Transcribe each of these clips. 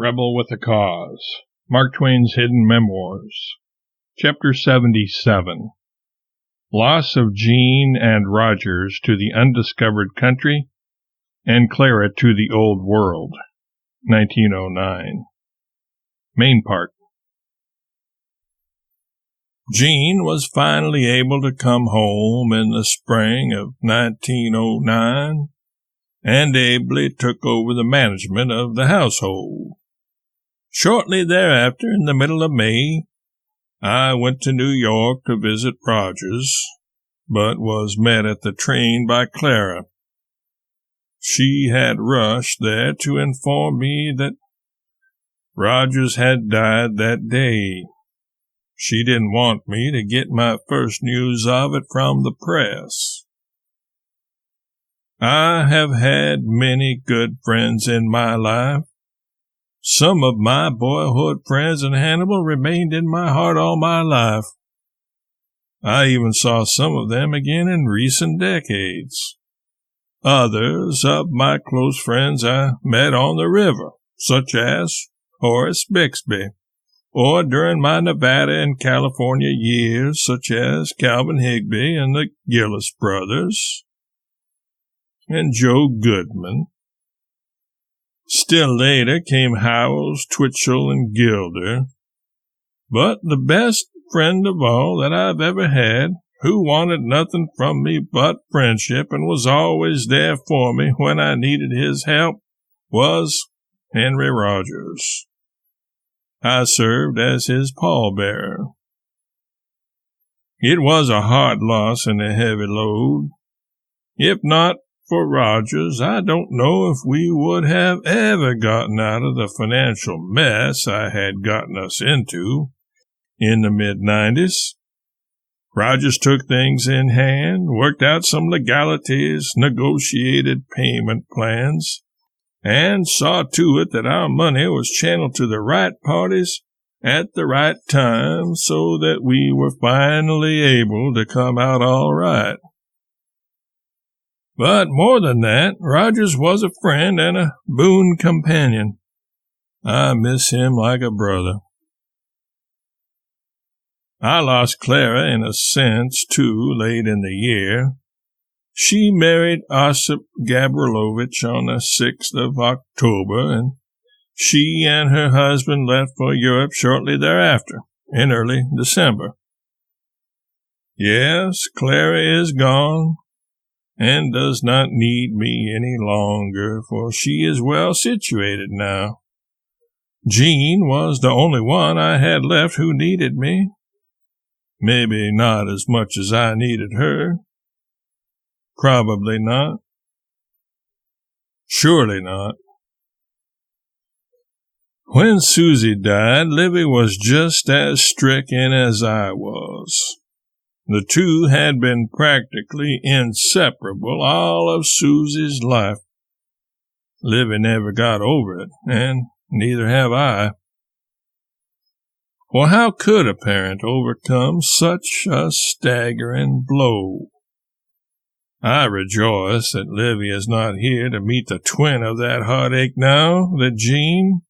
Rebel with a Cause. Mark Twain's Hidden Memoirs. Chapter 77. Loss of Jean and Rogers to the Undiscovered Country and Clara to the Old World. 1909. Main part. Jean was finally able to come home in the spring of 1909 and ably took over the management of the household. Shortly thereafter, in the middle of May, I went to New York to visit Rogers, but was met at the train by Clara. She had rushed there to inform me that Rogers had died that day. She didn't want me to get my first news of it from the press. I have had many good friends in my life. Some of my boyhood friends in Hannibal remained in my heart all my life. I even saw some of them again in recent decades. Others of my close friends I met on the river, such as Horace Bixby, or during my Nevada and California years, such as Calvin Higbee and the Gillis brothers, and Joe Goodman. Still later came Howells, Twitchell, and Gilder. But the best friend of all that I've ever had, who wanted nothing from me but friendship and was always there for me when I needed his help, was Henry Rogers. I served as his pallbearer. It was a hard loss and a heavy load. If not for Rogers, I don't know if we would have ever gotten out of the financial mess I had gotten us into in the mid-90s. Rogers took things in hand, worked out some legalities, negotiated payment plans, and saw to it that our money was channeled to the right parties at the right time so that we were finally able to come out all right. But more than that, Rogers was a friend and a boon companion. I miss him like a brother. I lost Clara in a sense, too, late in the year. She married Osip Gavrilovich on the 6th of October, and she and her husband left for Europe shortly thereafter, in early December. Yes, Clara is gone, and does not need me any longer, for she is well situated now. Jean was the only one I had left who needed me. Maybe not as much as I needed her. Probably not. Surely not. When Susie died, Livy was just as stricken as I was. The two had been practically inseparable all of Susie's life. Livy never got over it, and neither have I. For how could a parent overcome such a staggering blow? I rejoice that Livy is not here to meet the twin of that heartache now that Jean,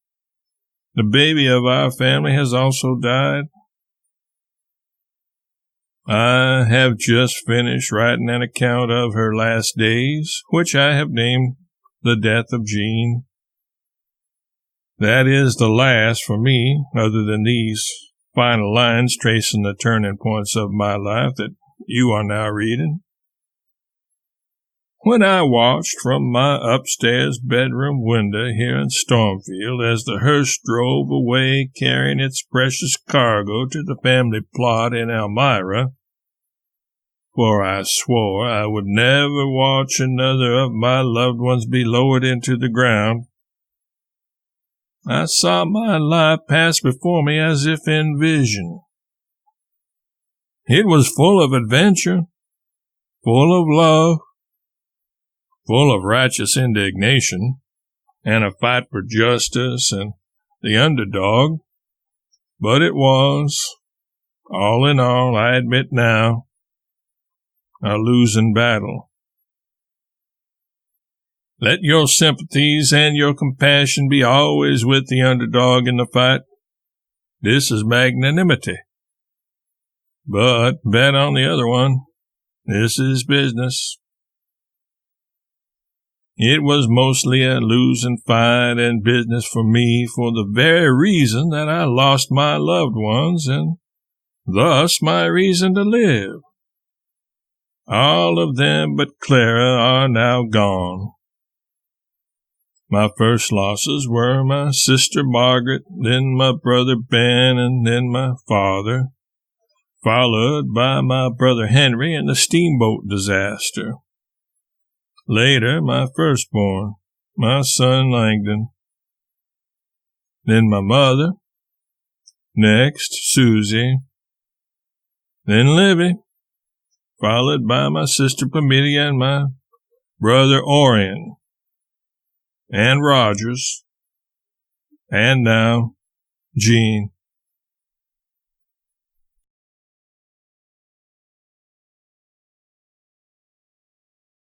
the baby of our family, has also died. I have just finished writing an account of her last days, which I have named The Death of Jean. That is the last for me, other than these final lines tracing the turning points of my life that you are now reading. When I watched from my upstairs bedroom window here in Stormfield as the hearse drove away carrying its precious cargo to the family plot in Elmira, for I swore I would never watch another of my loved ones be lowered into the ground, I saw my life pass before me as if in vision. It was full of adventure, full of love, full of righteous indignation, and a fight for justice and the underdog, but it was, all in all, I admit now, a losing battle. Let your sympathies and your compassion be always with the underdog in the fight. This is magnanimity. But bet on the other one. This is business. It was mostly a losing fight and business for me for the very reason that I lost my loved ones and thus my reason to live. All of them but Clara are now gone. My first losses were my sister Margaret, then my brother Ben, and then my father, followed by my brother Henry and the steamboat disaster. Later, my firstborn, my son Langdon. Then my mother. Next, Susie. Then Livy, followed by my sister Pamelia and my brother Orion. And Rogers. And now, Jean.